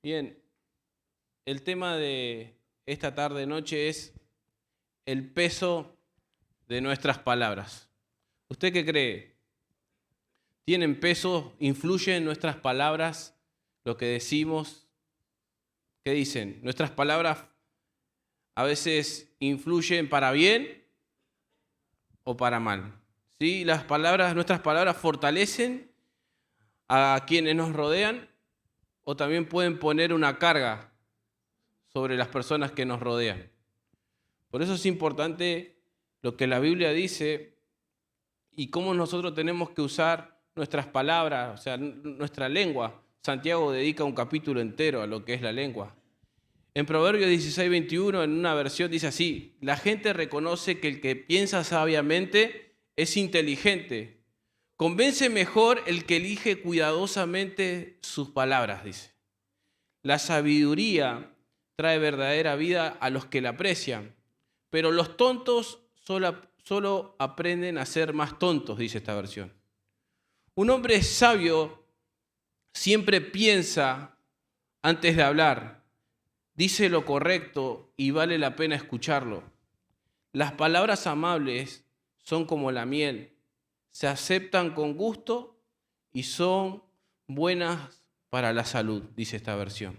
Bien, el tema de esta tarde-noche es el peso de nuestras palabras. ¿Usted qué cree? ¿Tienen peso? ¿Influyen nuestras palabras? Lo que decimos. ¿Qué dicen? ¿Nuestras palabras a veces influyen para bien o para mal? ¿Sí? Nuestras palabras fortalecen a quienes nos rodean o también pueden poner una carga sobre las personas que nos rodean. Por eso es importante lo que la Biblia dice y cómo nosotros tenemos que usar nuestras palabras, o sea, nuestra lengua. Santiago dedica un capítulo entero a lo que es la lengua. En Proverbios 16:21, en una versión, dice así: la gente reconoce que el que piensa sabiamente es inteligente. Convence mejor el que elige cuidadosamente sus palabras, dice. La sabiduría trae verdadera vida a los que la aprecian, pero los tontos solo aprenden a ser más tontos, dice esta versión. Un hombre sabio siempre piensa antes de hablar, dice lo correcto y vale la pena escucharlo. Las palabras amables son como la miel, se aceptan con gusto y son buenas para la salud, dice esta versión.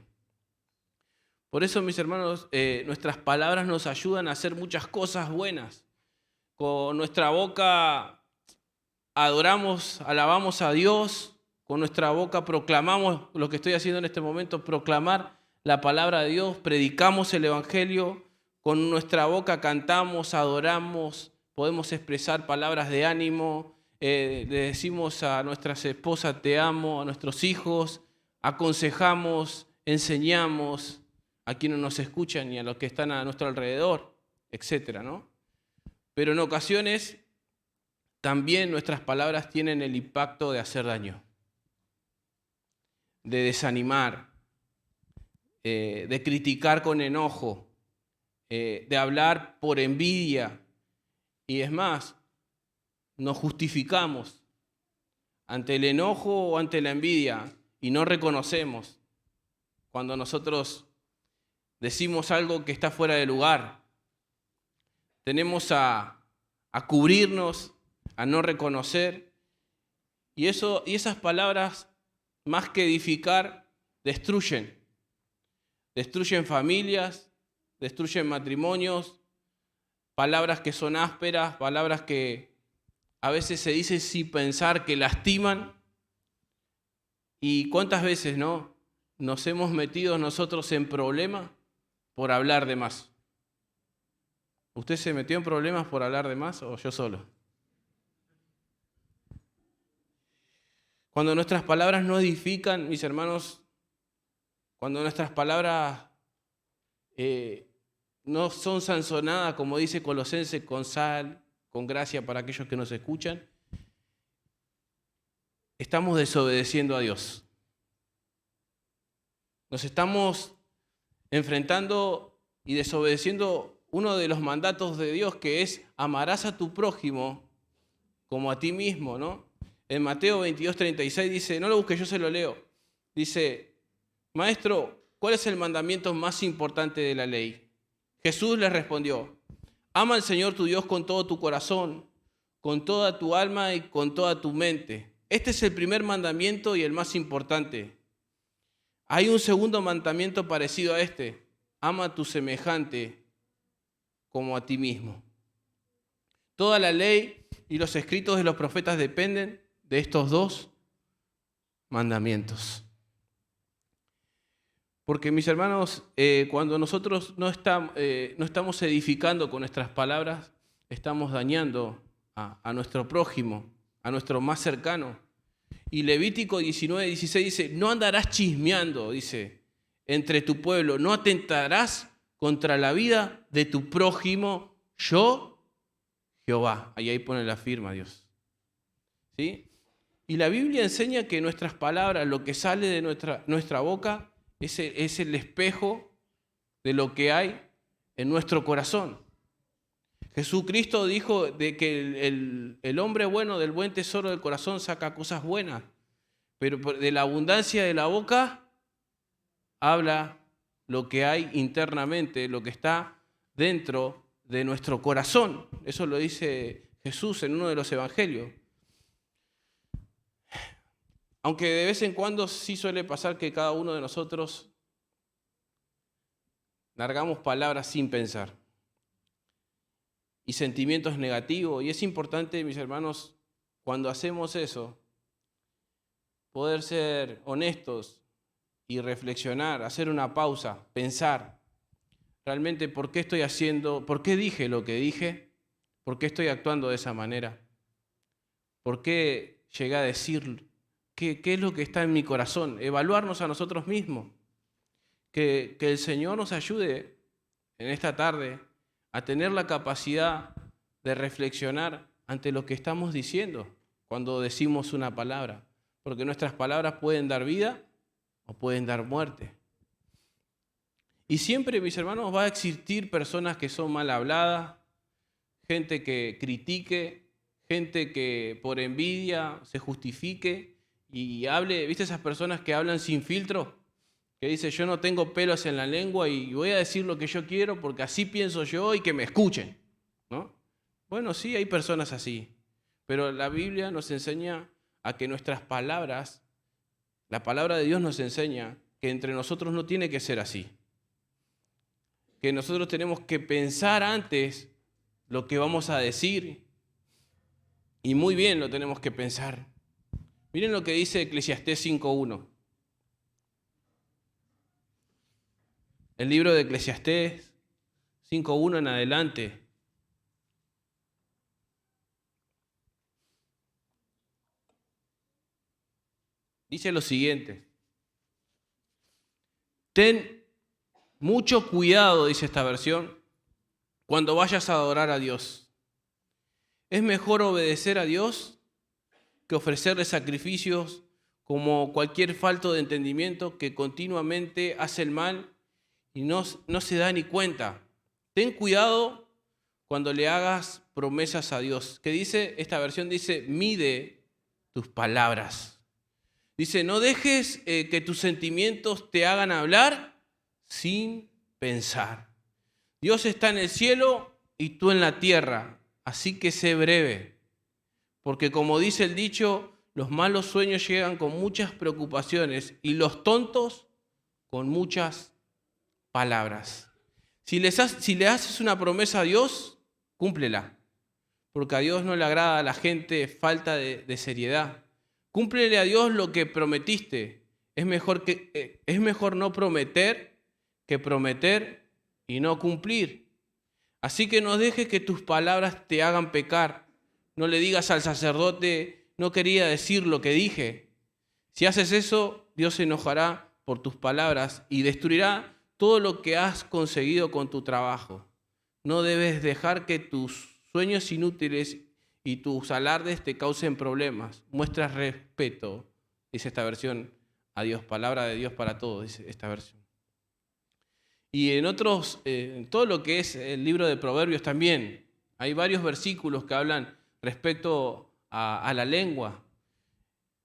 Por eso, mis hermanos, nuestras palabras nos ayudan a hacer muchas cosas buenas. Con nuestra boca adoramos, alabamos a Dios. Con nuestra boca proclamamos lo que estoy haciendo en este momento, proclamar la palabra de Dios, predicamos el Evangelio. Con nuestra boca cantamos, adoramos, podemos expresar palabras de ánimo. Le decimos a nuestras esposas te amo, a nuestros hijos, aconsejamos, enseñamos a quienes nos escuchan y a los que están a nuestro alrededor, etcétera, ¿no? Pero en ocasiones también nuestras palabras tienen el impacto de hacer daño, de desanimar, de criticar con enojo, de hablar por envidia. Y es más, nos justificamos ante el enojo o ante la envidia y no reconocemos cuando nosotros decimos algo que está fuera de lugar. Tenemos a cubrirnos, a no reconocer. Y esas palabras, más que edificar, destruyen. Destruyen familias, destruyen matrimonios, palabras que son ásperas, palabras que a veces se dicen sin pensar, que lastiman. ¿Y cuántas veces no nos hemos metido nosotros en problemas por hablar de más? ¿Usted se metió en problemas por hablar de más o yo solo? Cuando nuestras palabras no edifican, mis hermanos, cuando nuestras palabras no son sanzonadas, como dice Colosenses, con sal, con gracia para aquellos que nos escuchan, estamos desobedeciendo a Dios. Nos estamos enfrentando y desobedeciendo uno de los mandatos de Dios, que es amarás a tu prójimo como a ti mismo, ¿no? En Mateo 22:36 dice, no lo busque, yo se lo leo. Dice, maestro, ¿cuál es el mandamiento más importante de la ley? Jesús le respondió, ama al Señor tu Dios con todo tu corazón, con toda tu alma y con toda tu mente. Este es el primer mandamiento y el más importante. Hay un segundo mandamiento parecido a este. Ama a tu semejante como a ti mismo. Toda la ley y los escritos de los profetas dependen de estos dos mandamientos. Porque, mis hermanos, cuando nosotros no estamos edificando con nuestras palabras, estamos dañando a nuestro prójimo, a nuestro más cercano. Y Levítico 19:16 dice, no andarás chismeando, dice, entre tu pueblo, no atentarás contra la vida de tu prójimo, yo, Jehová. Ahí pone la firma Dios. ¿Sí? Y la Biblia enseña que nuestras palabras, lo que sale de nuestra boca, es el espejo de lo que hay en nuestro corazón. Jesucristo dijo de que el hombre bueno del buen tesoro del corazón saca cosas buenas, pero de la abundancia de la boca habla lo que hay internamente, lo que está dentro de nuestro corazón. Eso lo dice Jesús en uno de los evangelios. Aunque de vez en cuando sí suele pasar que cada uno de nosotros largamos palabras sin pensar y sentimientos negativos. Y es importante, mis hermanos, cuando hacemos eso, poder ser honestos y reflexionar, hacer una pausa, pensar realmente por qué estoy haciendo, por qué dije lo que dije, por qué estoy actuando de esa manera, por qué llegué a decir, qué es lo que está en mi corazón, evaluarnos a nosotros mismos. Que el Señor nos ayude en esta tarde a tener la capacidad de reflexionar ante lo que estamos diciendo cuando decimos una palabra, porque nuestras palabras pueden dar vida o pueden dar muerte. Y siempre, mis hermanos, va a existir personas que son mal habladas, gente que critique, gente que por envidia se justifique y hable. ¿Viste esas personas que hablan sin filtro? Que dice, yo no tengo pelos en la lengua y voy a decir lo que yo quiero porque así pienso yo y que me escuchen, ¿no? Bueno, sí, hay personas así, pero la Biblia nos enseña a que nuestras palabras, la palabra de Dios nos enseña que entre nosotros no tiene que ser así, que nosotros tenemos que pensar antes lo que vamos a decir y muy bien lo tenemos que pensar. Miren lo que dice Eclesiastés 5:1. El libro de Eclesiastés 5:1 en adelante. Dice lo siguiente. Ten mucho cuidado, dice esta versión, cuando vayas a adorar a Dios. Es mejor obedecer a Dios que ofrecerle sacrificios como cualquier falto de entendimiento que continuamente hace el mal y no se da ni cuenta. Ten cuidado cuando le hagas promesas a Dios. ¿Qué dice? Esta versión dice, mide tus palabras. Dice, no dejes que tus sentimientos te hagan hablar sin pensar. Dios está en el cielo y tú en la tierra, así que sé breve. Porque como dice el dicho, los malos sueños llegan con muchas preocupaciones y los tontos con muchas palabras. Si le haces una promesa a Dios, cúmplela, porque a Dios no le agrada a la gente falta de seriedad. Cúmplele a Dios lo que prometiste. Es mejor no prometer que prometer y no cumplir. Así que no dejes que tus palabras te hagan pecar. No le digas al sacerdote, no quería decir lo que dije. Si haces eso, Dios se enojará por tus palabras y destruirá todo lo que has conseguido con tu trabajo. No debes dejar que tus sueños inútiles y tus alardes te causen problemas. Muestra respeto, dice esta versión, a Dios. Palabra de Dios para todos, dice esta versión. Y en todo lo que es el libro de Proverbios también, hay varios versículos que hablan respecto a la lengua.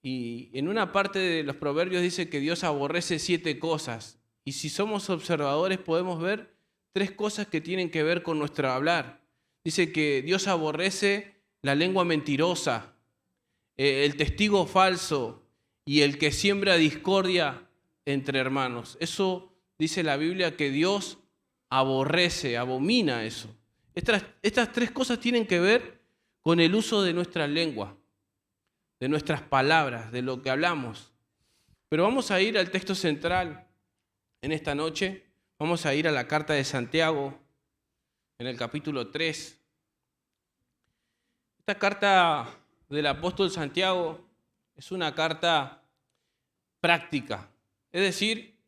Y en una parte de los Proverbios dice que Dios aborrece 7 cosas. Y si somos observadores podemos ver 3 cosas que tienen que ver con nuestro hablar. Dice que Dios aborrece la lengua mentirosa, el testigo falso y el que siembra discordia entre hermanos. Eso dice la Biblia que Dios aborrece, abomina eso. Estas 3 cosas tienen que ver con el uso de nuestra lengua, de nuestras palabras, de lo que hablamos. Pero vamos a ir al texto central en esta noche. Vamos a ir a la carta de Santiago, en el capítulo 3. Esta carta del apóstol Santiago es una carta práctica, es decir,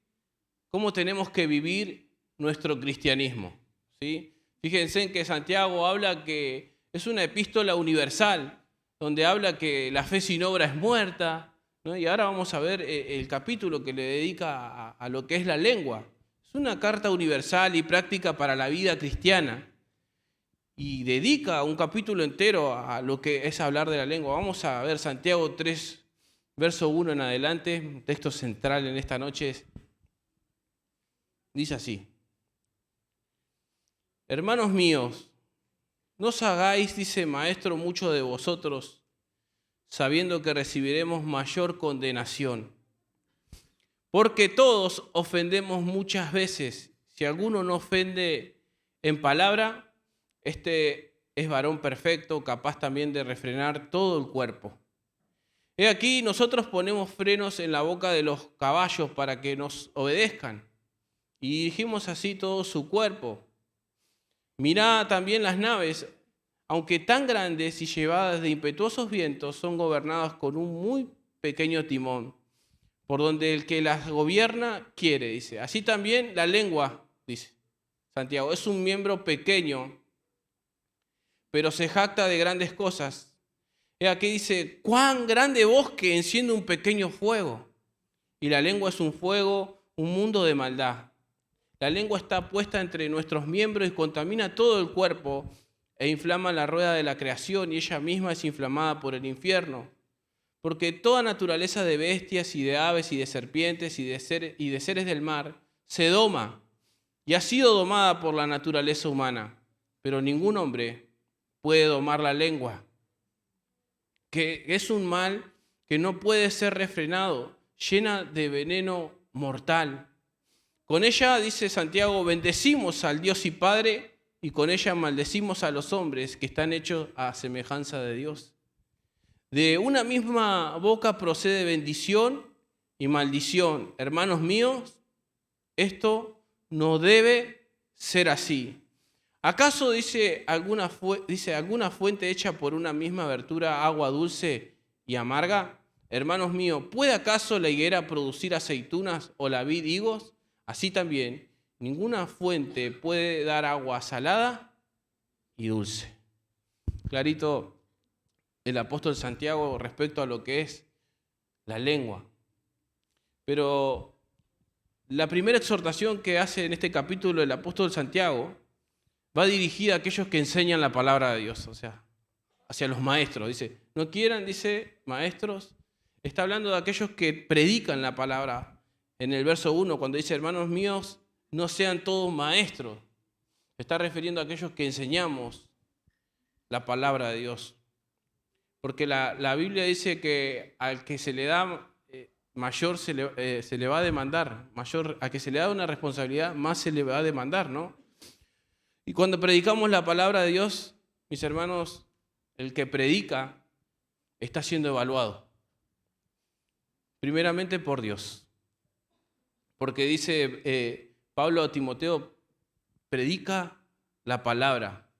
cómo tenemos que vivir nuestro cristianismo, ¿sí? Fíjense en que Santiago habla que es una epístola universal, donde habla que la fe sin obra es muerta, ¿no? Y ahora vamos a ver el capítulo que le dedica a lo que es la lengua. Es una carta universal y práctica para la vida cristiana. Y dedica un capítulo entero a lo que es hablar de la lengua. Vamos a ver Santiago 3, verso 1 en adelante, un texto central en esta noche. Dice así: hermanos míos, no os hagáis, dice maestro, mucho de vosotros, sabiendo que recibiremos mayor condenación. Porque todos ofendemos muchas veces. Si alguno no ofende en palabra, este es varón perfecto, capaz también de refrenar todo el cuerpo. He aquí, nosotros ponemos frenos en la boca de los caballos para que nos obedezcan, y dirigimos así todo su cuerpo. Mirá también las naves, aunque tan grandes y llevadas de impetuosos vientos, son gobernadas con un muy pequeño timón, por donde el que las gobierna quiere, dice. Así también la lengua, dice Santiago, es un miembro pequeño, pero se jacta de grandes cosas. Aquí dice: cuán grande bosque enciende un pequeño fuego. Y la lengua es un fuego, un mundo de maldad. La lengua está puesta entre nuestros miembros y contamina todo el cuerpo e inflama la rueda de la creación, y ella misma es inflamada por el infierno. Porque toda naturaleza de bestias y de aves y de serpientes y de seres del mar se doma y ha sido domada por la naturaleza humana. Pero ningún hombre puede domar la lengua, que es un mal que no puede ser refrenado, llena de veneno mortal. Con ella, dice Santiago, bendecimos al Dios y Padre, y con ella maldecimos a los hombres que están hechos a semejanza de Dios. De una misma boca procede bendición y maldición. Hermanos míos, esto no debe ser así. ¿Acaso dice alguna fuente hecha por una misma abertura agua dulce y amarga? Hermanos míos, ¿puede acaso la higuera producir aceitunas o la vid higos? Así también, ninguna fuente puede dar agua salada y dulce. Clarito el apóstol Santiago respecto a lo que es la lengua. Pero la primera exhortación que hace en este capítulo el apóstol Santiago va dirigida a aquellos que enseñan la palabra de Dios, o sea, hacia los maestros. Dice, no quieran, dice, maestros. Está hablando de aquellos que predican la palabra. En el verso 1, cuando dice, hermanos míos, no sean todos maestros. Está refiriendo a aquellos que enseñamos la palabra de Dios. Porque la Biblia dice que al que se le da mayor se le va a demandar, mayor, a que se le da una responsabilidad, más se le va a demandar, ¿no? Y cuando predicamos la palabra de Dios, mis hermanos, el que predica está siendo evaluado. Primeramente por Dios. Porque dice Pablo a Timoteo, predica la palabra.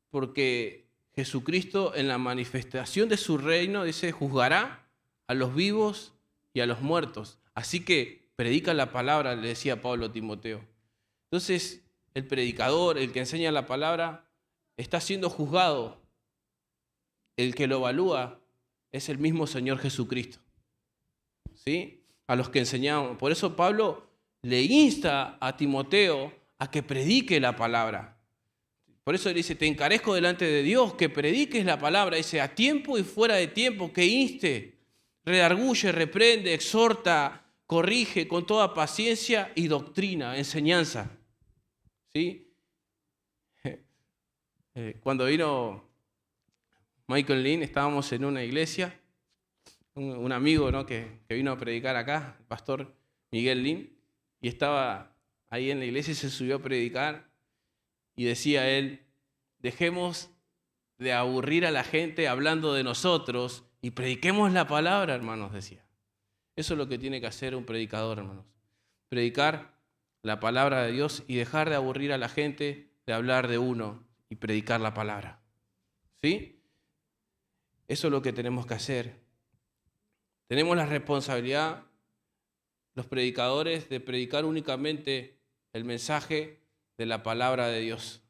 Porque Jesucristo en la manifestación de su reino, dice, juzgará a los vivos y a los muertos. Así que predica la palabra, le decía Pablo a Timoteo. Entonces, el predicador, el que enseña la palabra, está siendo juzgado. El que lo evalúa es el mismo Señor Jesucristo. ¿Sí? A los que enseñamos. Por eso Pablo le insta a Timoteo a que predique la palabra. Por eso le dice, te encarezco delante de Dios que prediques la palabra. Dice, a tiempo y fuera de tiempo, que inste, redarguye, reprende, exhorta, corrige con toda paciencia y doctrina, enseñanza. ¿Sí? Cuando vino Michael Lin, estábamos en una iglesia, un amigo, ¿no?, que vino a predicar acá, el pastor Miguel Lin, y estaba ahí en la iglesia y se subió a predicar y decía él, dejemos de aburrir a la gente hablando de nosotros y prediquemos la palabra, hermanos, decía. Eso es lo que tiene que hacer un predicador, hermanos. Predicar la palabra de Dios y dejar de aburrir a la gente de hablar de uno y predicar la palabra. ¿Sí? Eso es lo que tenemos que hacer. Tenemos la responsabilidad, los predicadores, de predicar únicamente el mensaje de la palabra de Dios.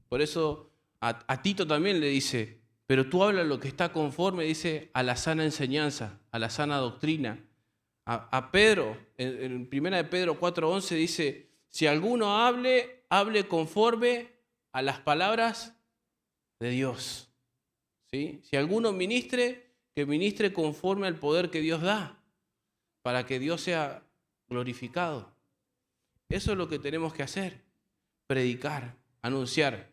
Por eso a Tito también le dice, pero tú hablas lo que está conforme, dice, a la sana enseñanza, a la sana doctrina. A Pedro, en 1 de Pedro 4:11 dice, si alguno hable conforme a las palabras de Dios. ¿Sí? Si alguno ministre, que ministre conforme al poder que Dios da, para que Dios sea glorificado. Eso es lo que tenemos que hacer, predicar, anunciar.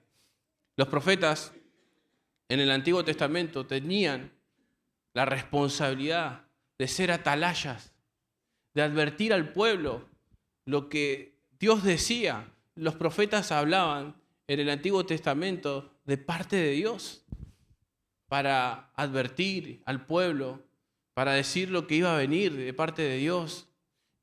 Los profetas en el Antiguo Testamento tenían la responsabilidad de ser atalayas, de advertir al pueblo lo que Dios decía. Los profetas hablaban en el Antiguo Testamento de parte de Dios para advertir al pueblo, para decir lo que iba a venir de parte de Dios.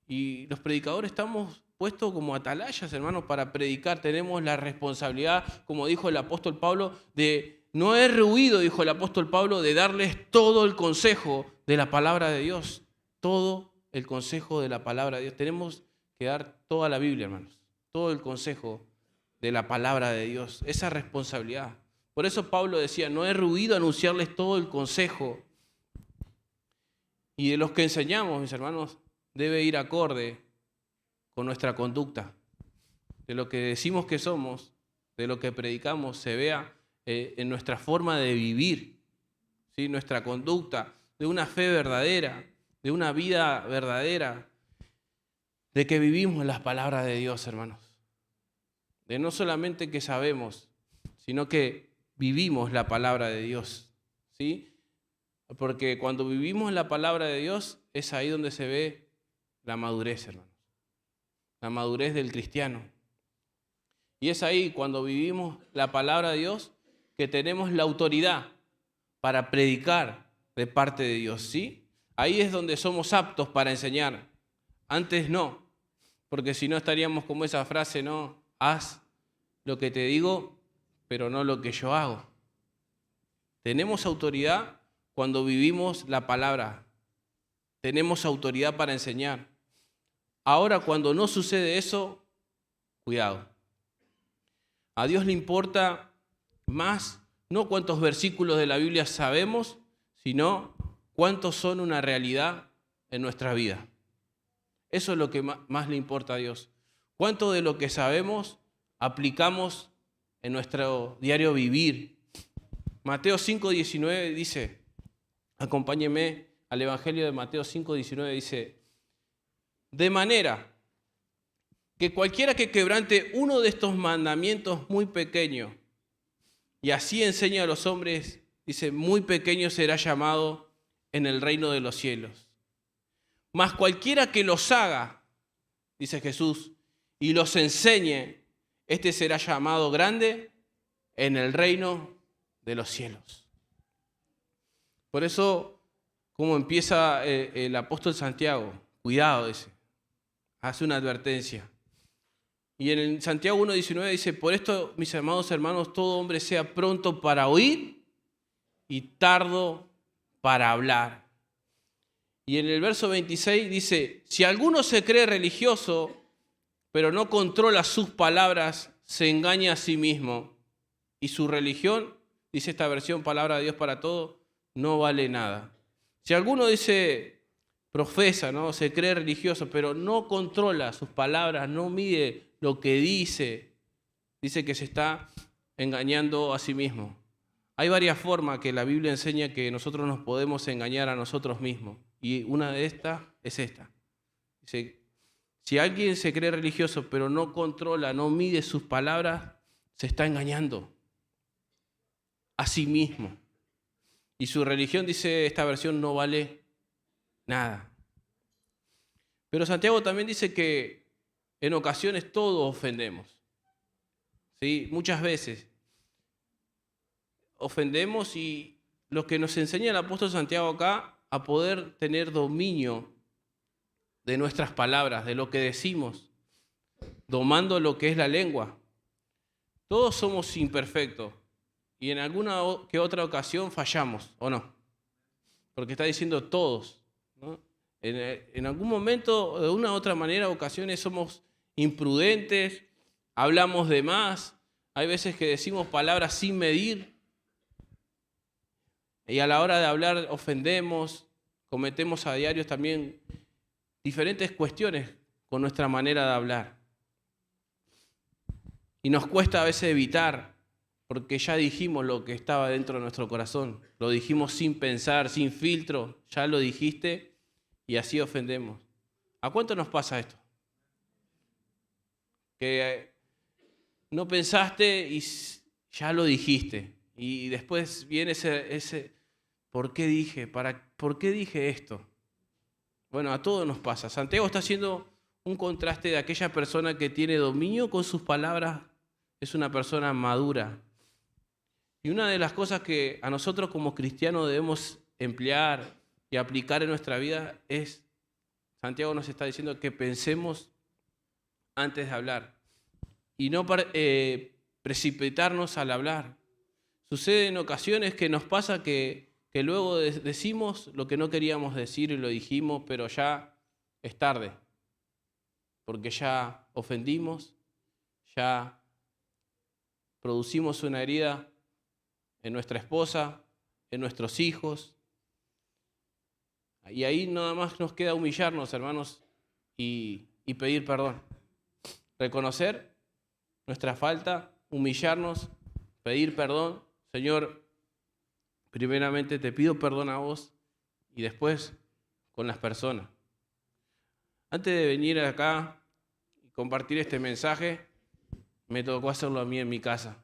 Y los predicadores estamos puestos como atalayas, hermanos, para predicar. Tenemos la responsabilidad, como dijo el apóstol Pablo, de no he rehuido, dijo el apóstol Pablo, de darles todo el consejo de la palabra de Dios. Todo el consejo de la palabra de Dios. Tenemos que dar toda la Biblia, hermanos. Todo el consejo de la palabra de Dios. Esa responsabilidad. Por eso Pablo decía, no he rehuido anunciarles todo el consejo. Y de los que enseñamos, mis hermanos, debe ir acorde con nuestra conducta. De lo que decimos que somos, de lo que predicamos, se vea en nuestra forma de vivir, ¿sí? Nuestra conducta, de una fe verdadera, de una vida verdadera, de que vivimos las palabras de Dios, hermanos. De no solamente que sabemos, sino que vivimos la palabra de Dios, ¿sí? Porque cuando vivimos la palabra de Dios, es ahí donde se ve la madurez, hermanos. La madurez del cristiano. Y es ahí, cuando vivimos la palabra de Dios, que tenemos la autoridad para predicar de parte de Dios, ¿sí? Ahí es donde somos aptos para enseñar. Antes no, porque si no estaríamos como esa frase, ¿no? Haz lo que te digo, pero no lo que yo hago. Tenemos autoridad cuando vivimos la palabra. Tenemos autoridad para enseñar. Ahora, cuando no sucede eso, cuidado. A Dios le importa más no cuántos versículos de la Biblia sabemos, sino cuántos son una realidad en nuestra vida. Eso es lo que más le importa a Dios. ¿Cuánto de lo que sabemos aplicamos en nuestro diario vivir? Mateo 5:19 dice, acompáñeme al Evangelio de Mateo 5:19, dice, de manera que cualquiera que quebrante uno de estos mandamientos muy pequeños y así enseña a los hombres, dice, muy pequeño será llamado en el reino de los cielos. Mas cualquiera que los haga, dice Jesús, y los enseñe, este será llamado grande en el reino de los cielos. Por eso, como empieza el apóstol Santiago, cuidado, dice, hace una advertencia. Y en el Santiago 1:19 dice, por esto, mis amados hermanos, todo hombre sea pronto para oír y tardo para hablar. Y en el verso 26 dice, si alguno se cree religioso, pero no controla sus palabras, se engaña a sí mismo. Y su religión, dice esta versión, palabra de Dios para todo, no vale nada. Si alguno dice, profesa, ¿no? Se cree religioso, pero no controla sus palabras, no mide lo que dice que se está engañando a sí mismo. Hay varias formas que la Biblia enseña que nosotros nos podemos engañar a nosotros mismos. Y una de estas es esta. Dice, si alguien se cree religioso, pero no controla, no mide sus palabras, se está engañando a sí mismo. Y su religión, dice esta versión, no vale nada. Pero Santiago también dice que en ocasiones todos ofendemos. ¿Sí? Muchas veces ofendemos y lo que nos enseña el apóstol Santiago acá a poder tener dominio de nuestras palabras, de lo que decimos, domando lo que es la lengua. Todos somos imperfectos y en alguna que otra ocasión fallamos, ¿o no? Porque está diciendo todos, ¿no? En algún momento, de una u otra manera, ocasiones somos imprudentes, hablamos de más, hay veces que decimos palabras sin medir y a la hora de hablar ofendemos, cometemos a diario también diferentes cuestiones con nuestra manera de hablar. Y nos cuesta a veces evitar, porque ya dijimos lo que estaba dentro de nuestro corazón, lo dijimos sin pensar, sin filtro, ya lo dijiste y así ofendemos. ¿A cuánto nos pasa esto? que no pensaste y ya lo dijiste. Y después viene ese ¿por qué dije? ¿Por qué dije esto? Bueno, a todos nos pasa. Santiago está haciendo un contraste de aquella persona que tiene dominio con sus palabras, es una persona madura. Y una de las cosas que a nosotros como cristianos debemos emplear y aplicar en nuestra vida es, Santiago nos está diciendo que pensemos antes de hablar y no precipitarnos al hablar. Sucede en ocasiones que nos pasa que luego decimos lo que no queríamos decir y lo dijimos, pero ya es tarde, porque ya ofendimos, ya producimos una herida en nuestra esposa, en nuestros hijos, y ahí nada más nos queda humillarnos, hermanos, y pedir perdón. Reconocer nuestra falta, humillarnos, pedir perdón. Señor, primeramente te pido perdón a vos y después con las personas. Antes de venir acá y compartir este mensaje, me tocó hacerlo a mí en mi casa.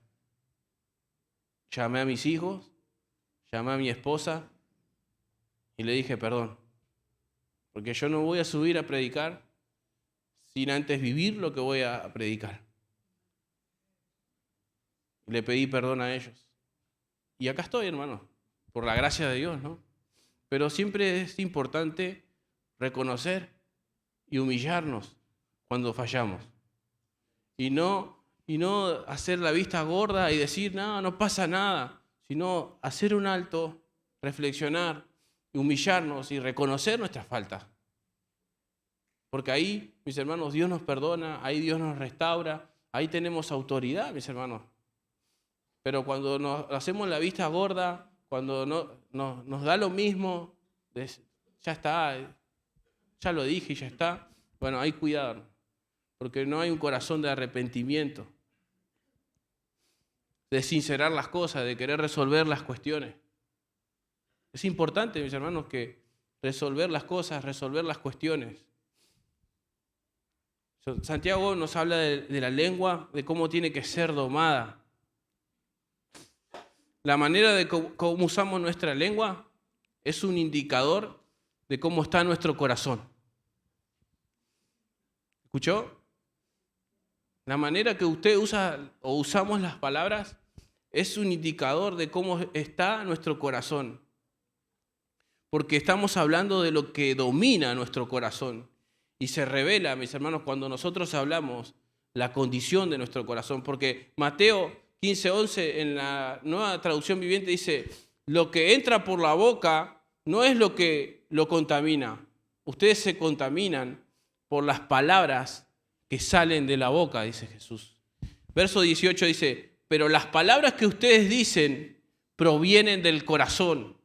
Llamé a mis hijos, llamé a mi esposa y le dije perdón. Porque yo no voy a subir a predicar sin antes vivir lo que voy a predicar. Y le pedí perdón a ellos. Y acá estoy, hermano, por la gracia de Dios, ¿no? Pero siempre es importante reconocer y humillarnos cuando fallamos. Y no hacer la vista gorda y decir, no pasa nada, sino hacer un alto, reflexionar, humillarnos y reconocer nuestras faltas. Porque ahí, mis hermanos, Dios nos perdona, ahí Dios nos restaura, ahí tenemos autoridad, mis hermanos. Pero cuando nos hacemos la vista gorda, cuando nos da lo mismo, ya está, ya lo dije y ya está, bueno, hay cuidado, porque no hay un corazón de arrepentimiento, de sincerar las cosas, de querer resolver las cuestiones. Es importante, mis hermanos, que resolver las cosas, resolver las cuestiones. Santiago nos habla de la lengua, de cómo tiene que ser domada. La manera de cómo usamos nuestra lengua es un indicador de cómo está nuestro corazón. ¿Escuchó? La manera que usted usa o usamos las palabras es un indicador de cómo está nuestro corazón. Porque estamos hablando de lo que domina nuestro corazón. Y se revela, mis hermanos, cuando nosotros hablamos la condición de nuestro corazón. Porque Mateo 15:11 en la Nueva Traducción Viviente dice, lo que entra por la boca no es lo que lo contamina. Ustedes se contaminan por las palabras que salen de la boca, dice Jesús. Verso 18 dice, pero las palabras que ustedes dicen provienen del corazón.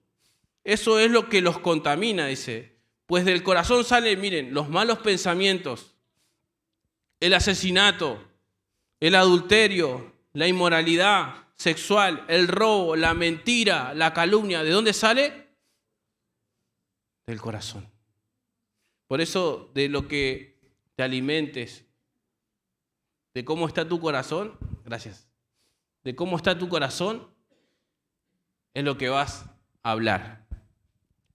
Eso es lo que los contamina, dice. Pues del corazón salen, miren, los malos pensamientos, el asesinato, el adulterio, la inmoralidad sexual, el robo, la mentira, la calumnia. ¿De dónde sale? Del corazón. Por eso, de lo que te alimentes, de cómo está tu corazón, gracias, de cómo está tu corazón, es lo que vas a hablar,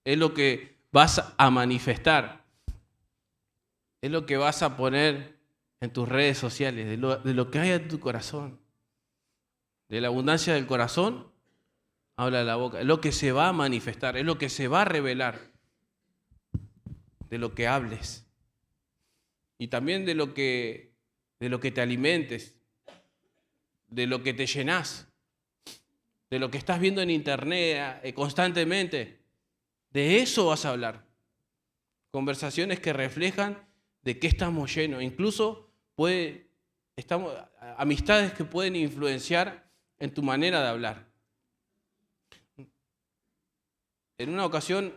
es lo que vas a manifestar, es lo que vas a poner en tus redes sociales, de lo que hay en tu corazón. De la abundancia del corazón, habla la boca, es lo que se va a manifestar, es lo que se va a revelar, de lo que hables. Y también de lo que te alimentes, de lo que te llenas, de lo que estás viendo en internet constantemente. De eso vas a hablar. Conversaciones que reflejan de qué estamos llenos. Incluso amistades que pueden influenciar en tu manera de hablar. En una ocasión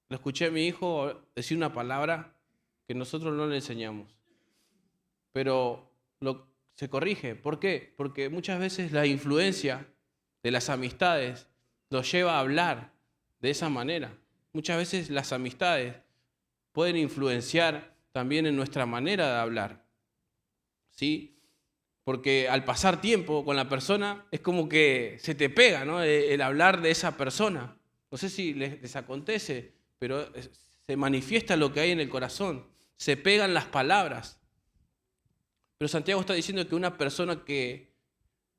le escuché a mi hijo decir una palabra que nosotros no le enseñamos. Pero se corrige. ¿Por qué? Porque muchas veces la influencia de las amistades los lleva a hablar de esa manera. Muchas veces las amistades pueden influenciar también en nuestra manera de hablar. ¿sí? Porque al pasar tiempo con la persona es como que se te pega, ¿no? El hablar de esa persona. No sé si les acontece, pero se manifiesta lo que hay en el corazón. Se pegan las palabras. Pero Santiago está diciendo que una persona que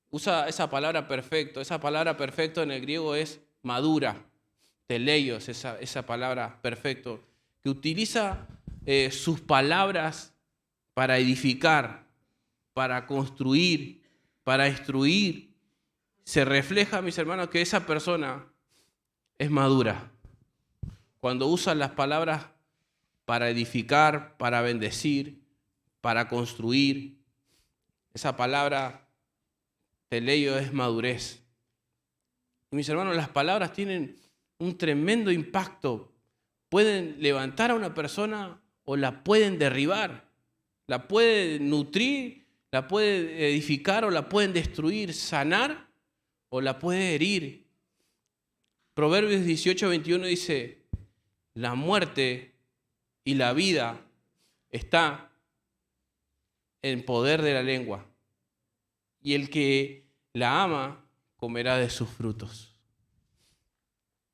usa esa palabra perfecto en el griego es madura, teleios, esa palabra perfecto, que utiliza sus palabras para edificar, para construir, para instruir. Se refleja, mis hermanos, que esa persona es madura. Cuando usa las palabras para edificar, para bendecir, para construir, esa palabra teleio es madurez. Y mis hermanos, las palabras tienen un tremendo impacto. Pueden levantar a una persona o la pueden derribar. La pueden nutrir, la pueden edificar o la pueden destruir, sanar o la puede herir. Proverbios 18:21 dice, la muerte y la vida está en poder de la lengua, y el que la ama comerá de sus frutos.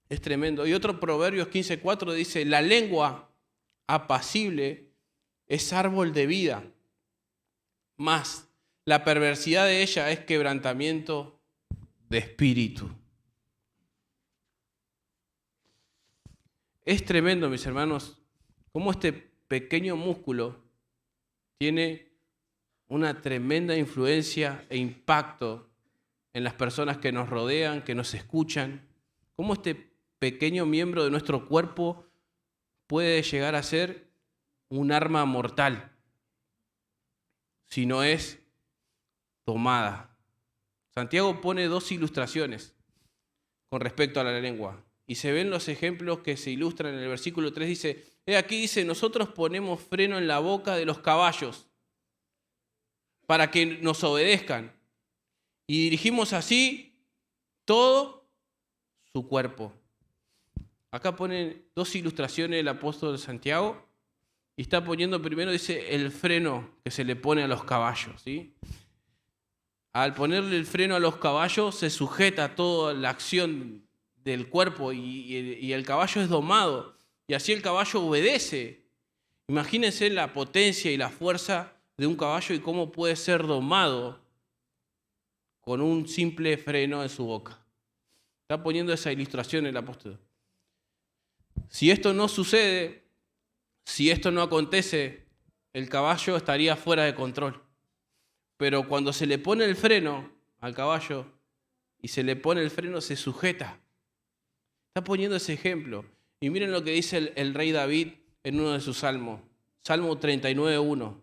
Es tremendo. Y otro Proverbios 15:4 dice, la lengua apacible es árbol de vida, mas la perversidad de ella es quebrantamiento de espíritu. Es tremendo, mis hermanos, cómo este pequeño músculo tiene una tremenda influencia e impacto en las personas que nos rodean, que nos escuchan. Cómo este pequeño miembro de nuestro cuerpo puede llegar a ser un arma mortal si no es tomada. Santiago pone dos ilustraciones con respecto a la lengua. Y se ven los ejemplos que se ilustran en el versículo 3. Dice, aquí dice, nosotros ponemos freno en la boca de los caballos para que nos obedezcan. Y dirigimos así todo su cuerpo. Acá ponen dos ilustraciones del apóstol Santiago. Y está poniendo primero, dice, el freno que se le pone a los caballos, ¿sí? Al ponerle el freno a los caballos se sujeta toda la acción del cuerpo y el caballo es domado. Y así el caballo obedece. Imagínense la potencia y la fuerza de un caballo y cómo puede ser domado con un simple freno en su boca. Está poniendo esa ilustración el apóstol. Si esto no sucede, si esto no acontece, el caballo estaría fuera de control. Pero cuando se le pone el freno al caballo y se le pone el freno, se sujeta. Está poniendo ese ejemplo. Y miren lo que dice el rey David en uno de sus salmos. Salmo 39:1.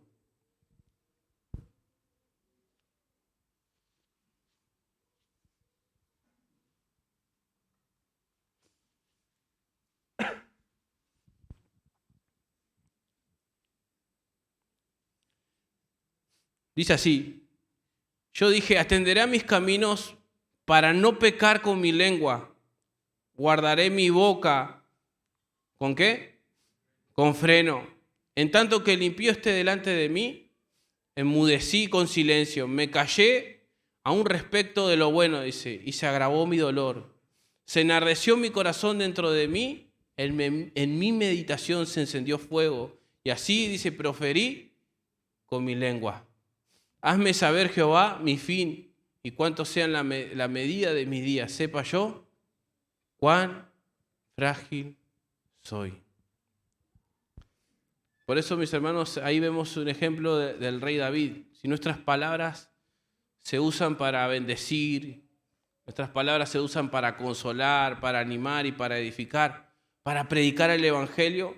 Dice así, yo dije, atenderé a mis caminos para no pecar con mi lengua. Guardaré mi boca, ¿con qué? Con freno. En tanto que el impío esté delante de mí, enmudecí con silencio. Me callé aún respecto de lo bueno, dice, y se agravó mi dolor. Se enardeció mi corazón dentro de mí, en mi meditación se encendió fuego. Y así, dice, proferí con mi lengua. Hazme saber, Jehová, mi fin y cuánto sea la medida de mis días. Sepa yo cuán frágil soy. Por eso, mis hermanos, ahí vemos un ejemplo del rey David. Si nuestras palabras se usan para bendecir, nuestras palabras se usan para consolar, para animar y para edificar, para predicar el evangelio,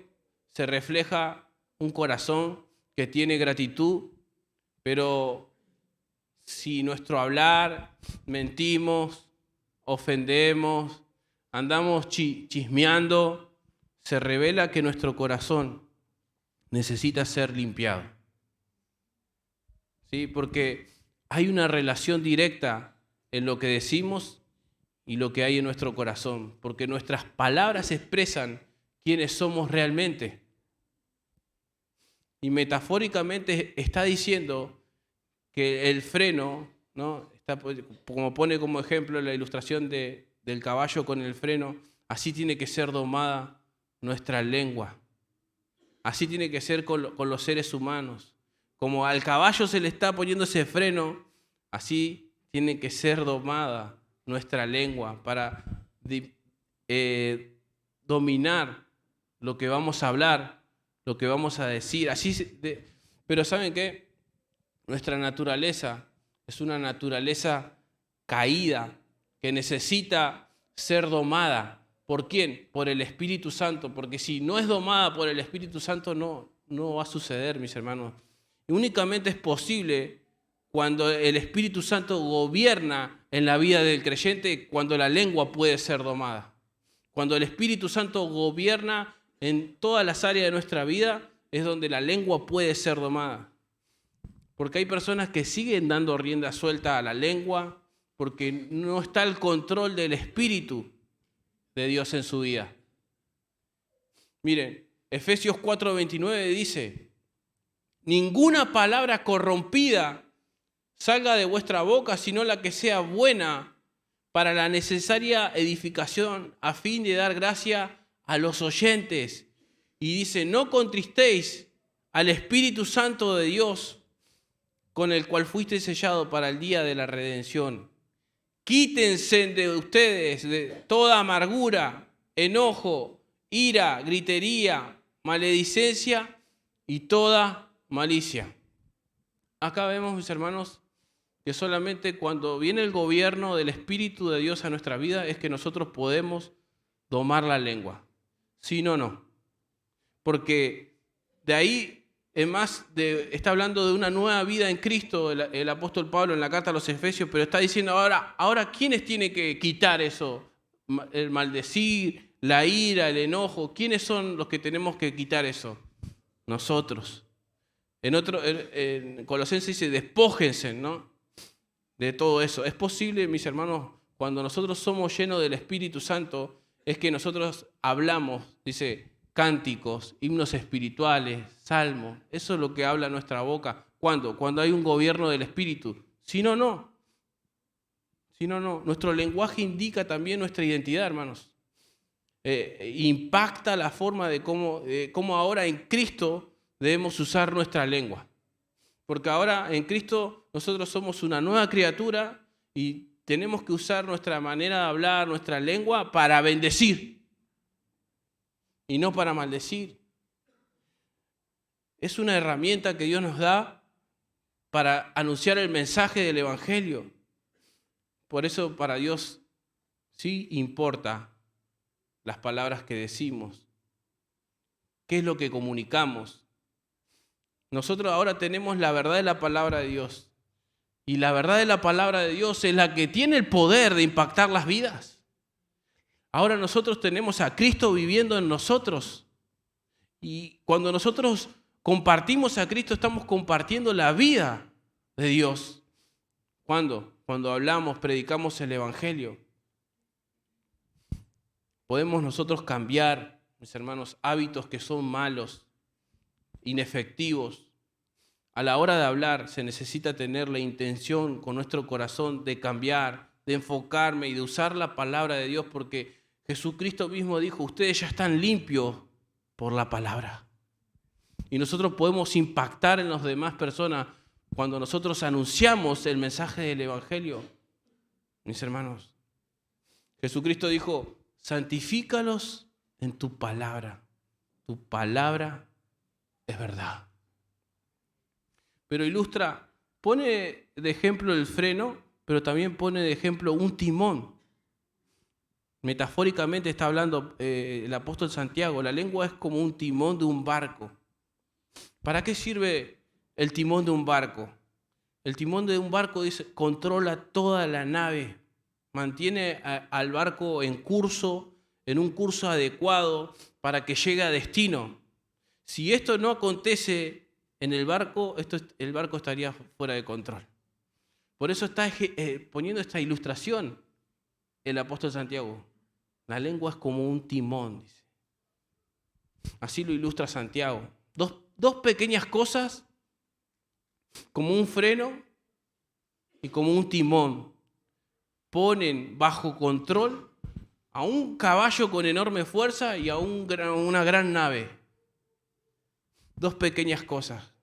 se refleja un corazón que tiene gratitud. Pero si nuestro hablar, mentimos, ofendemos, andamos chismeando, se revela que nuestro corazón necesita ser limpiado. ¿Sí? Porque hay una relación directa en lo que decimos y lo que hay en nuestro corazón. Porque nuestras palabras expresan quiénes somos realmente. Y metafóricamente está diciendo que el freno, ¿no? Como pone como ejemplo la ilustración del caballo con el freno, así tiene que ser domada nuestra lengua. Así tiene que ser con los seres humanos. Como al caballo se le está poniendo ese freno, así tiene que ser domada nuestra lengua para dominar lo que vamos a hablar, lo que vamos a decir. Pero ¿saben qué? Nuestra naturaleza es una naturaleza caída que necesita ser domada. ¿Por quién? Por el Espíritu Santo, porque si no es domada por el Espíritu Santo no va a suceder, mis hermanos. Y únicamente es posible cuando el Espíritu Santo gobierna en la vida del creyente, cuando la lengua puede ser domada. Cuando el Espíritu Santo gobierna en todas las áreas de nuestra vida, es donde la lengua puede ser domada. Porque hay personas que siguen dando rienda suelta a la lengua porque no está el control del Espíritu de Dios en su vida. Miren, Efesios 4:29 dice: ninguna palabra corrompida salga de vuestra boca, sino la que sea buena para la necesaria edificación, a fin de dar gracia a los oyentes. Y dice: no contristéis al Espíritu Santo de Dios, con el cual fuiste sellado para el día de la redención. Quítense de ustedes de toda amargura, enojo, ira, gritería, maledicencia y toda malicia. Acá vemos, mis hermanos, que solamente cuando viene el gobierno del Espíritu de Dios a nuestra vida es que nosotros podemos domar la lengua. Si no, no. Porque de ahí, está hablando de una nueva vida en Cristo el apóstol Pablo en la carta a los Efesios, pero está diciendo ahora ¿quiénes tienen que quitar eso? El maldecir, la ira, el enojo. ¿Quiénes son los que tenemos que quitar eso? Nosotros. En Colosenses dice: despójense, ¿no?, de todo eso. Es posible, mis hermanos, cuando nosotros somos llenos del Espíritu Santo, es que nosotros hablamos, dice, cánticos, himnos espirituales, salmos. Eso es lo que habla nuestra boca. ¿Cuándo? Cuando hay un gobierno del Espíritu. Si no, no. Si no, no. Nuestro lenguaje indica también nuestra identidad, hermanos. Impacta la forma de cómo ahora en Cristo debemos usar nuestra lengua. Porque ahora en Cristo nosotros somos una nueva criatura y tenemos que usar nuestra manera de hablar, nuestra lengua, para bendecir y no para maldecir. Es una herramienta que Dios nos da para anunciar el mensaje del Evangelio. Por eso para Dios sí importa las palabras que decimos, qué es lo que comunicamos. Nosotros ahora tenemos la verdad de la palabra de Dios. Y la verdad de la palabra de Dios es la que tiene el poder de impactar las vidas. Ahora nosotros tenemos a Cristo viviendo en nosotros. Y cuando nosotros compartimos a Cristo, estamos compartiendo la vida de Dios. ¿Cuándo? Cuando hablamos, predicamos el Evangelio. Podemos nosotros cambiar, mis hermanos, hábitos que son malos, inefectivos. A la hora de hablar se necesita tener la intención con nuestro corazón de cambiar, de enfocarme y de usar la palabra de Dios, porque Jesucristo mismo dijo: ustedes ya están limpios por la palabra. Y nosotros podemos impactar en las demás personas cuando nosotros anunciamos el mensaje del Evangelio. Mis hermanos, Jesucristo dijo: santifícalos en tu palabra. Tu palabra es verdad. Pero pone de ejemplo el freno, pero también pone de ejemplo un timón. Metafóricamente está hablando el apóstol Santiago. La lengua es como un timón de un barco. ¿Para qué sirve el timón de un barco? El timón de un barco dice, controla toda la nave, mantiene al barco en un curso adecuado para que llegue a destino. Si esto no acontece en el barco estaría fuera de control. Por eso está poniendo esta ilustración el apóstol Santiago. La lengua es como un timón, dice. Así lo ilustra Santiago. Dos pequeñas cosas, como un freno, y como un timón ponen bajo control a un caballo con enorme fuerza y a una gran nave. Dos pequeñas cosas,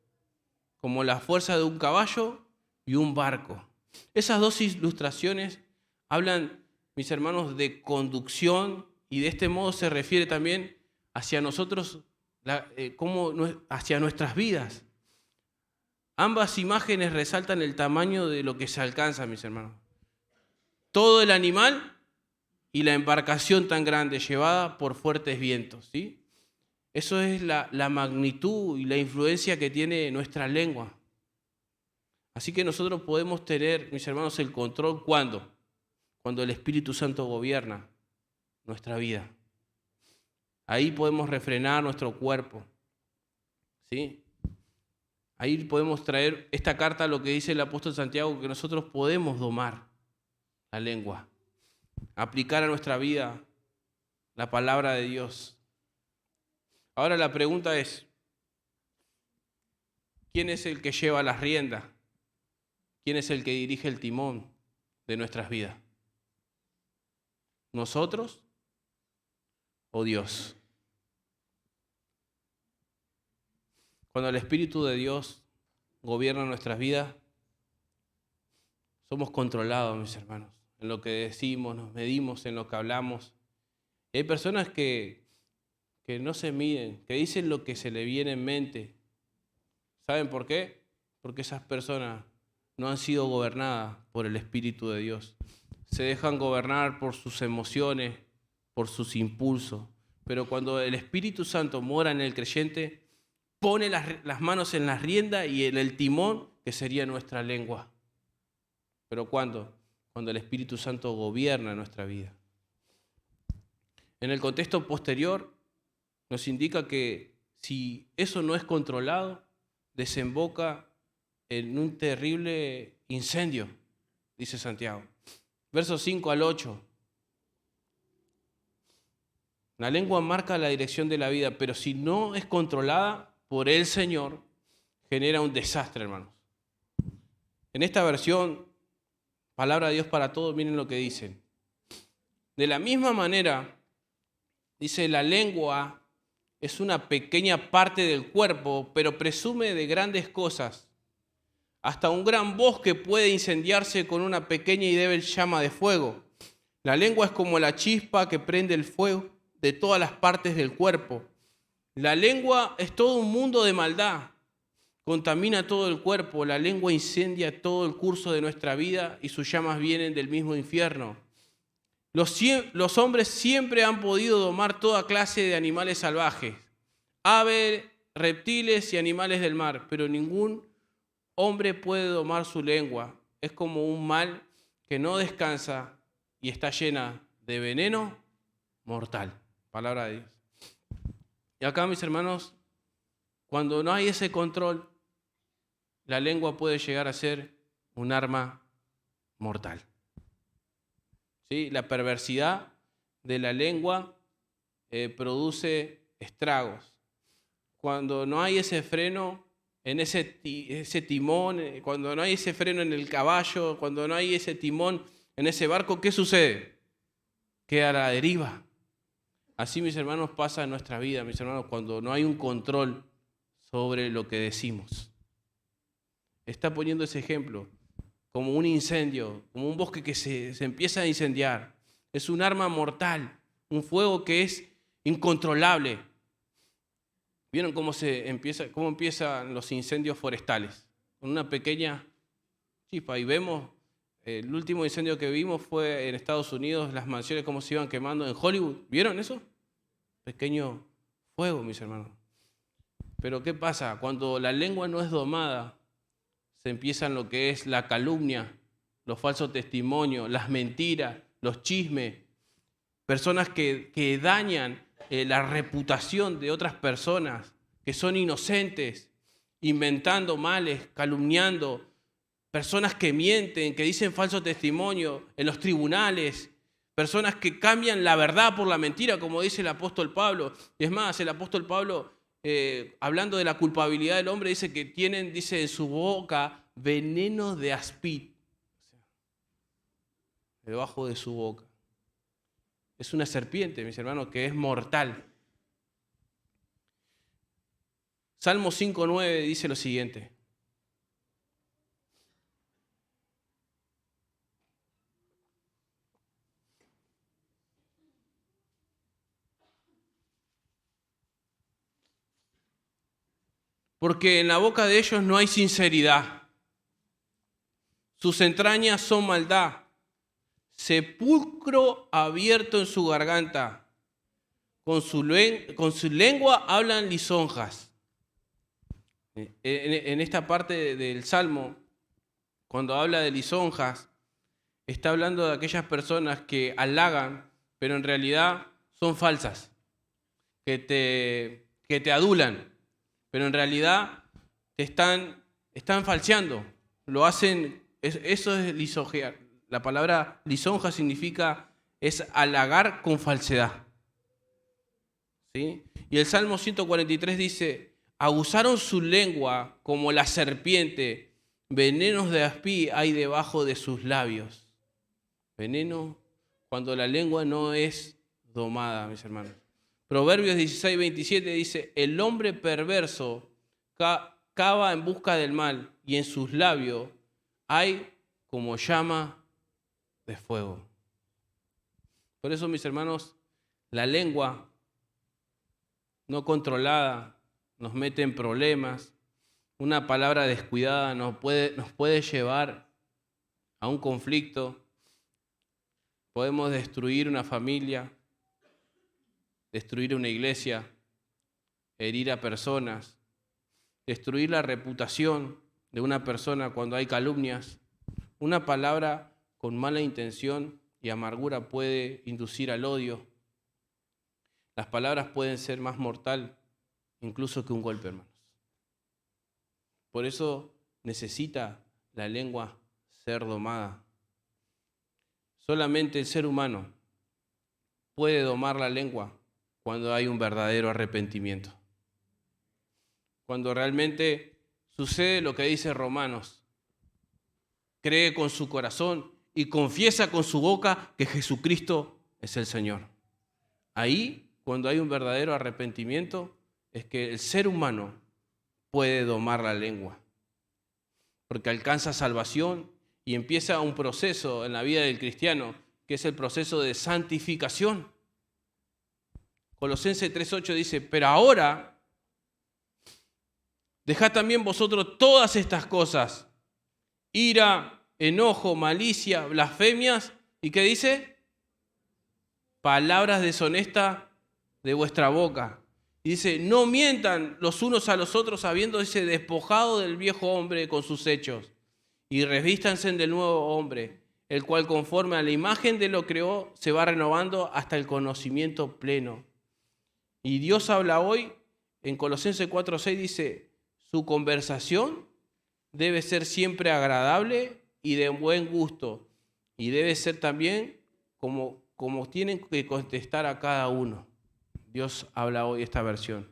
como la fuerza de un caballo y un barco. Esas dos ilustraciones hablan, mis hermanos, de conducción, y de este modo se refiere también hacia nosotros, hacia nuestras vidas. Ambas imágenes resaltan el tamaño de lo que se alcanza, mis hermanos. Todo el animal y la embarcación tan grande llevada por fuertes vientos, ¿sí? Eso es la magnitud y la influencia que tiene nuestra lengua. Así que nosotros podemos tener, mis hermanos, el control ¿cuándo? Cuando el Espíritu Santo gobierna nuestra vida. Ahí podemos refrenar nuestro cuerpo, ¿sí? Ahí podemos traer esta carta a lo que dice el apóstol Santiago, que nosotros podemos domar la lengua, aplicar a nuestra vida la palabra de Dios. Ahora la pregunta es, ¿quién es el que lleva las riendas? ¿Quién es el que dirige el timón de nuestras vidas? ¿Nosotros o Dios? Cuando el Espíritu de Dios gobierna nuestras vidas, somos controlados, mis hermanos, en lo que decimos, nos medimos, en lo que hablamos. Y hay personas que no se miden, que dicen lo que se le viene en mente. ¿Saben por qué? Porque esas personas no han sido gobernadas por el Espíritu de Dios. Se dejan gobernar por sus emociones, por sus impulsos. Pero cuando el Espíritu Santo mora en el creyente, pone las manos en la rienda y en el timón, que sería nuestra lengua. ¿Pero cuándo? Cuando el Espíritu Santo gobierna nuestra vida. En el contexto posterior nos indica que si eso no es controlado, desemboca en un terrible incendio, dice Santiago. Versos 5 al 8. La lengua marca la dirección de la vida, pero si no es controlada por el Señor, genera un desastre, hermanos. En esta versión, Palabra de Dios para Todos, miren lo que dicen. De la misma manera, dice, la lengua es una pequeña parte del cuerpo, pero presume de grandes cosas. Hasta un gran bosque puede incendiarse con una pequeña y débil llama de fuego. La lengua es como la chispa que prende el fuego de todas las partes del cuerpo. La lengua es todo un mundo de maldad. Contamina todo el cuerpo. La lengua incendia todo el curso de nuestra vida y sus llamas vienen del mismo infierno. Los hombres siempre han podido domar toda clase de animales salvajes, aves, reptiles y animales del mar, pero ningún hombre puede domar su lengua. Es como un mal que no descansa y está llena de veneno mortal. Palabra de Dios. Y acá, mis hermanos, cuando no hay ese control, la lengua puede llegar a ser un arma mortal. ¿Sí? La perversidad de la lengua produce estragos. Cuando no hay ese freno en ese timón, cuando no hay ese freno en el caballo, cuando no hay ese timón en ese barco, ¿qué sucede? Queda a la deriva. Así, mis hermanos, pasa en nuestra vida, mis hermanos, cuando no hay un control sobre lo que decimos. Está poniendo ese ejemplo como un incendio, como un bosque que se empieza a incendiar. Es un arma mortal, un fuego que es incontrolable. ¿Vieron cómo empiezan los incendios forestales? Con una pequeña chispa. Y vemos, el último incendio que vimos fue en Estados Unidos, las mansiones cómo se iban quemando en Hollywood. ¿Vieron eso? Pequeño fuego, mis hermanos. Pero ¿qué pasa? Cuando la lengua no es domada, se empiezan lo que es la calumnia, los falsos testimonios, las mentiras, los chismes, personas que dañan la reputación de otras personas, que son inocentes, inventando males, calumniando, personas que mienten, que dicen falso testimonio en los tribunales, personas que cambian la verdad por la mentira, como dice el apóstol Pablo. Y es más, el apóstol Pablo, hablando de la culpabilidad del hombre, dice que tienen, dice, en su boca veneno de aspid. debajo de su boca. Es una serpiente, mis hermanos, que es mortal. Salmo 5:9 dice lo siguiente. Porque en la boca de ellos no hay sinceridad. Sus entrañas son maldad. Sepulcro abierto en su garganta. Con su lengua hablan lisonjas. En esta parte del Salmo, cuando habla de lisonjas, está hablando de aquellas personas que halagan, pero en realidad son falsas, que te adulan, pero en realidad te están falseando. Lo hacen, eso es lisonjear. La palabra lisonja es halagar con falsedad. ¿Sí? Y el Salmo 143 dice: aguzaron su lengua como la serpiente, venenos de aspi hay debajo de sus labios. Veneno cuando la lengua no es domada, mis hermanos. Proverbios 16:27 dice: el hombre perverso cava en busca del mal, y en sus labios hay como llama de fuego. Por eso, mis hermanos, la lengua no controlada nos mete en problemas. Una palabra descuidada nos puede llevar a un conflicto. Podemos destruir una familia, destruir una iglesia, herir a personas, destruir la reputación de una persona cuando hay calumnias. Una palabra con mala intención y amargura puede inducir al odio. Las palabras pueden ser más mortal incluso que un golpe, hermanos. Por eso necesita la lengua ser domada. Solamente el ser humano puede domar la lengua cuando hay un verdadero arrepentimiento. Cuando realmente sucede lo que dice Romanos: cree con su corazón y confiesa con su boca que Jesucristo es el Señor. Ahí, cuando hay un verdadero arrepentimiento, es que el ser humano puede domar la lengua, porque alcanza salvación y empieza un proceso en la vida del cristiano, que es el proceso de santificación. Colosenses 3:8 dice: pero ahora dejad también vosotros todas estas cosas: ira, enojo, malicia, blasfemias, ¿y qué dice? Palabras deshonestas de vuestra boca. Y dice: no mientan los unos a los otros, habiendo despojado del viejo hombre con sus hechos, y revístanse del nuevo hombre, el cual conforme a la imagen de lo creó se va renovando hasta el conocimiento pleno. Y Dios habla hoy en Colosenses 4:6, dice: su conversación debe ser siempre agradable y de buen gusto, y debe ser también como tienen que contestar a cada uno. Dios habla hoy esta versión.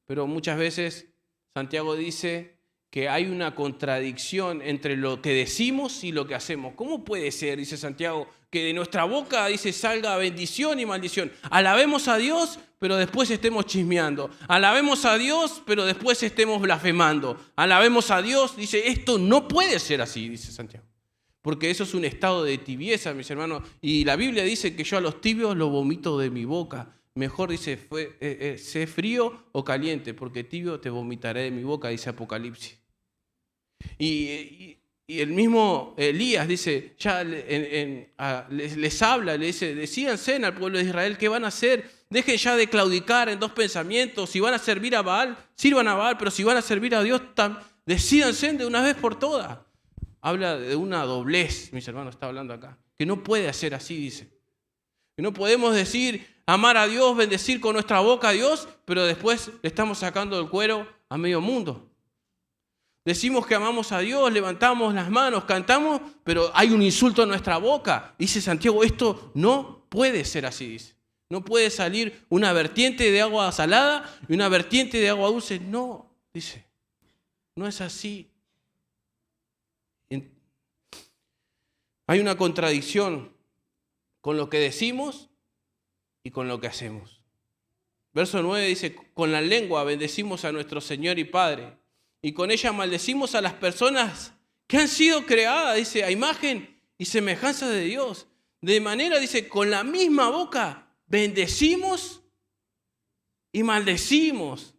Pero muchas veces Santiago dice que hay una contradicción entre lo que decimos y lo que hacemos. ¿Cómo puede ser, dice Santiago, que de nuestra boca, dice, salga bendición y maldición? Alabemos a Dios, pero después estemos chismeando. Alabemos a Dios, pero después estemos blasfemando. Alabemos a Dios, dice, esto no puede ser así, dice Santiago. Porque eso es un estado de tibieza, mis hermanos. Y la Biblia dice que yo a los tibios los vomito de mi boca. Mejor dice, sé frío o caliente, porque tibio te vomitaré de mi boca, dice Apocalipsis. Y el mismo Elías dice, ya les habla, le dice: decídanse al pueblo de Israel qué van a hacer. Dejen ya de claudicar en dos pensamientos. Si van a servir a Baal, sirvan a Baal, pero si van a servir a Dios, decídanse de una vez por todas. Habla de una doblez, mis hermanos, está hablando acá, que no puede ser así, dice. Que no podemos decir, amar a Dios, bendecir con nuestra boca a Dios, pero después le estamos sacando el cuero a medio mundo. Decimos que amamos a Dios, levantamos las manos, cantamos, pero hay un insulto en nuestra boca. Dice Santiago, esto no puede ser así, dice. No puede salir una vertiente de agua salada y una vertiente de agua dulce. No, dice, no es así. Hay una contradicción con lo que decimos y con lo que hacemos. Verso 9 dice, con la lengua bendecimos a nuestro Señor y Padre, y con ella maldecimos a las personas que han sido creadas, dice, a imagen y semejanza de Dios. De manera, dice, con la misma boca bendecimos y maldecimos.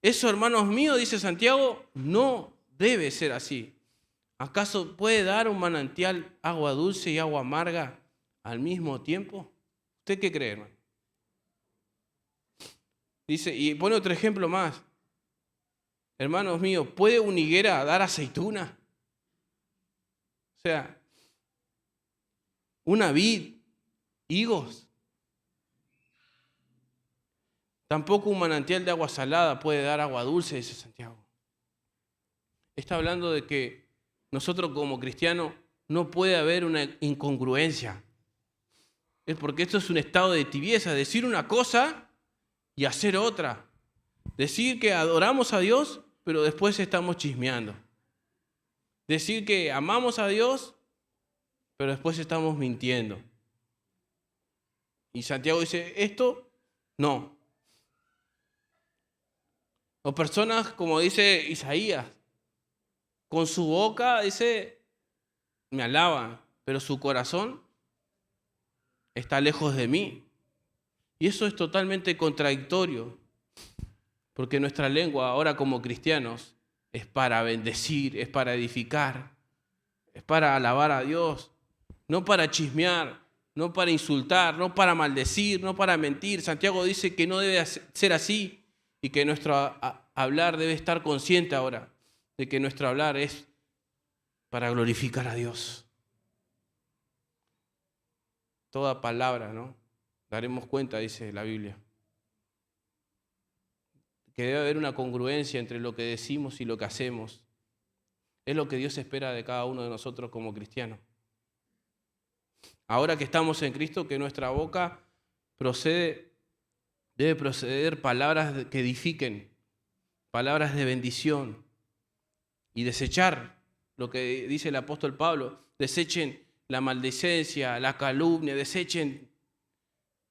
Eso, hermanos míos, dice Santiago, no debe ser así. ¿Acaso puede dar un manantial agua dulce y agua amarga al mismo tiempo? ¿Usted qué cree, hermano? Dice, y pone otro ejemplo más. Hermanos míos, ¿puede una higuera dar aceituna? O sea, una vid, higos. Tampoco un manantial de agua salada puede dar agua dulce, dice Santiago. Está hablando de que nosotros como cristianos no puede haber una incongruencia. Es porque esto es un estado de tibieza, decir una cosa y hacer otra. Decir que adoramos a Dios, pero después estamos chismeando. Decir que amamos a Dios, pero después estamos mintiendo. Y Santiago dice, esto no. O personas, como dice Isaías, con su boca, dice, me alaban, pero su corazón está lejos de mí. Y eso es totalmente contradictorio, porque nuestra lengua ahora como cristianos es para bendecir, es para edificar, es para alabar a Dios, no para chismear, no para insultar, no para maldecir, no para mentir. Santiago dice que no debe ser así y que nuestro hablar debe estar consciente ahora de que nuestro hablar es para glorificar a Dios. Toda palabra, ¿no? Daremos cuenta, dice la Biblia, que debe haber una congruencia entre lo que decimos y lo que hacemos. Es lo que Dios espera de cada uno de nosotros como cristianos. Ahora que estamos en Cristo, que nuestra boca debe proceder palabras que edifiquen, palabras de bendición, y desechar lo que dice el apóstol Pablo. Desechen la maldicencia, la calumnia, desechen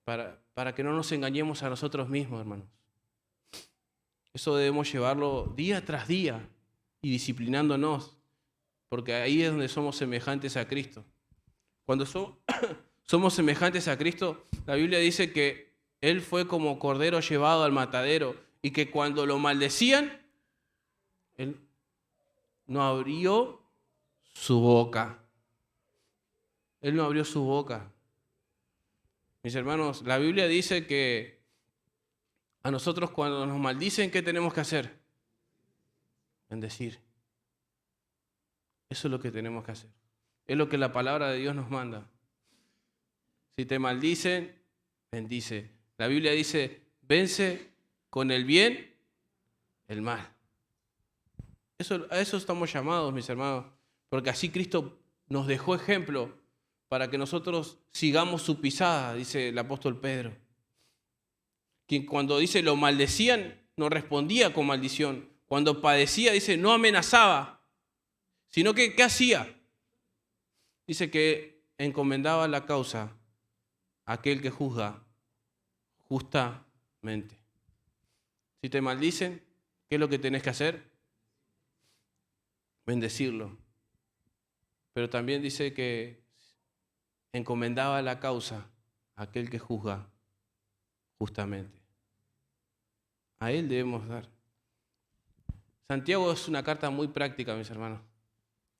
para que no nos engañemos a nosotros mismos, hermanos. Eso debemos llevarlo día tras día y disciplinándonos, porque ahí es donde somos semejantes a Cristo. Cuando somos semejantes a Cristo, la Biblia dice que Él fue como cordero llevado al matadero y que cuando lo maldecían, Él no abrió su boca. Él no abrió su boca. Mis hermanos, la Biblia dice que a nosotros cuando nos maldicen, ¿qué tenemos que hacer? Bendecir. Eso es lo que tenemos que hacer. Es lo que la palabra de Dios nos manda. Si te maldicen, bendice. La Biblia dice, vence con el bien el mal. A eso estamos llamados, mis hermanos, porque así Cristo nos dejó ejemplo para que nosotros sigamos su pisada, dice el apóstol Pedro. Quien cuando dice lo maldecían, no respondía con maldición. Cuando padecía, dice, no amenazaba, sino que, ¿qué hacía? Dice que encomendaba la causa a aquel que juzga justamente. Si te maldicen, ¿qué es lo que tenés que hacer? Bendecirlo. Pero también dice que encomendaba la causa a aquel que juzga justamente. A él debemos dar. Santiago es una carta muy práctica, mis hermanos,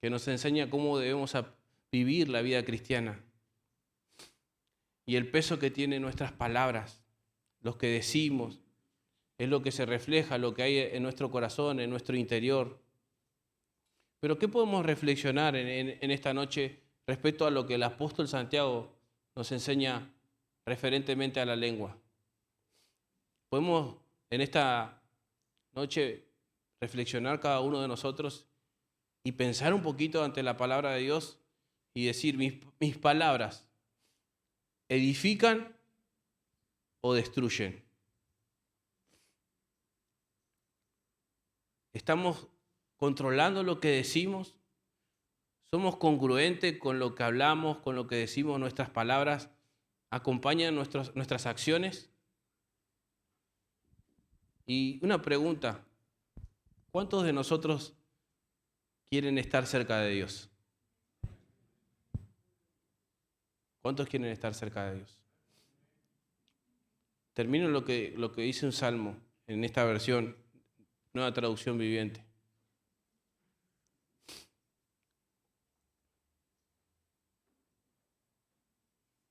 que nos enseña cómo debemos vivir la vida cristiana y el peso que tienen nuestras palabras, los que decimos, es lo que se refleja, lo que hay en nuestro corazón, en nuestro interior. Pero ¿qué podemos reflexionar en esta noche respecto a lo que el apóstol Santiago nos enseña referentemente a la lengua? Podemos en esta noche reflexionar cada uno de nosotros y pensar un poquito ante la palabra de Dios y decir, mis palabras edifican o destruyen. ¿Estamos controlando lo que decimos? ¿Somos congruentes con lo que hablamos, con lo que decimos, nuestras palabras? ¿Acompañan nuestras acciones? Y una pregunta, ¿cuántos de nosotros quieren estar cerca de Dios? ¿Cuántos quieren estar cerca de Dios? Termino lo que dice un salmo en esta versión, Nueva Traducción Viviente.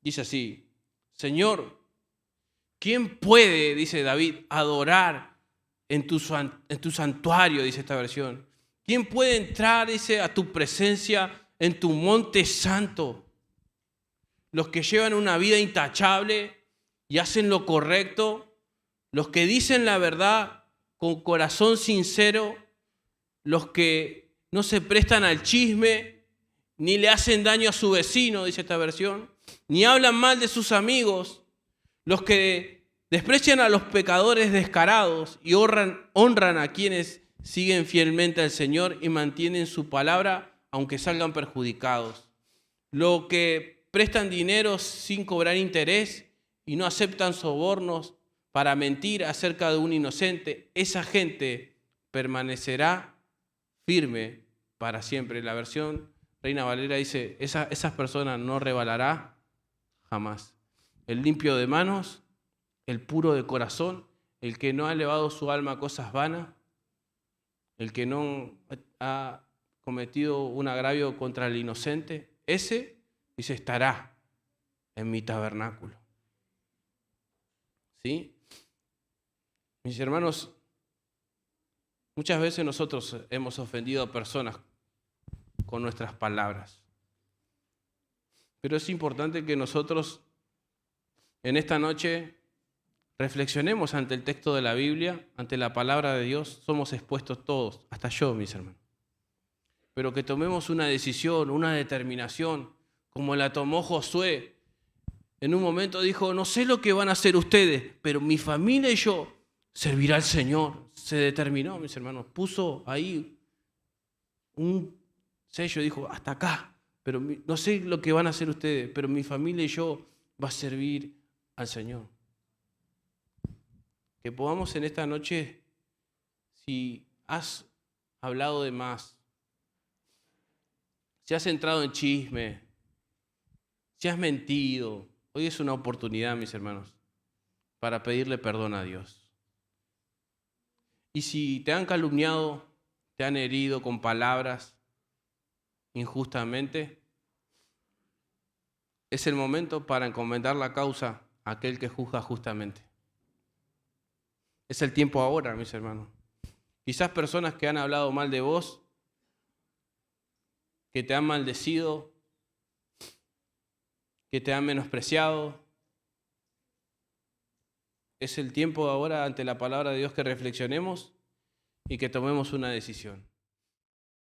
Dice así: Señor, ¿quién puede, dice David, adorar en tu santuario? Dice esta versión. ¿Quién puede entrar, dice, a tu presencia en tu monte santo? Los que llevan una vida intachable y hacen lo correcto, los que dicen la verdad con corazón sincero, los que no se prestan al chisme, ni le hacen daño a su vecino, dice esta versión, ni hablan mal de sus amigos, los que desprecian a los pecadores descarados y honran a quienes siguen fielmente al Señor y mantienen su palabra aunque salgan perjudicados, los que prestan dinero sin cobrar interés y no aceptan sobornos para mentir acerca de un inocente, esa gente permanecerá firme para siempre. La versión Reina Valera dice, esas personas no rebalará jamás. El limpio de manos, el puro de corazón, el que no ha elevado su alma a cosas vanas, el que no ha cometido un agravio contra el inocente, ese, dice, estará en mi tabernáculo. ¿Sí? Mis hermanos, muchas veces nosotros hemos ofendido a personas con nuestras palabras. Pero es importante que nosotros en esta noche reflexionemos ante el texto de la Biblia, ante la palabra de Dios. Somos expuestos todos, hasta yo, mis hermanos. Pero que tomemos una decisión, una determinación, como la tomó Josué. En un momento dijo, no sé lo que van a hacer ustedes, pero mi familia y yo servirá al Señor. Se determinó, mis hermanos, puso ahí un sello, dijo, hasta acá, pero no sé lo que van a hacer ustedes, pero mi familia y yo va a servir al Señor. Que podamos en esta noche, si has hablado de más, si has entrado en chisme, si has mentido, hoy es una oportunidad, mis hermanos, para pedirle perdón a Dios. Y si te han calumniado, te han herido con palabras injustamente, es el momento para encomendar la causa a aquel que juzga justamente. Es el tiempo ahora, mis hermanos. Quizás personas que han hablado mal de vos, que te han maldecido, que te han menospreciado. Es el tiempo ahora ante la palabra de Dios que reflexionemos y que tomemos una decisión.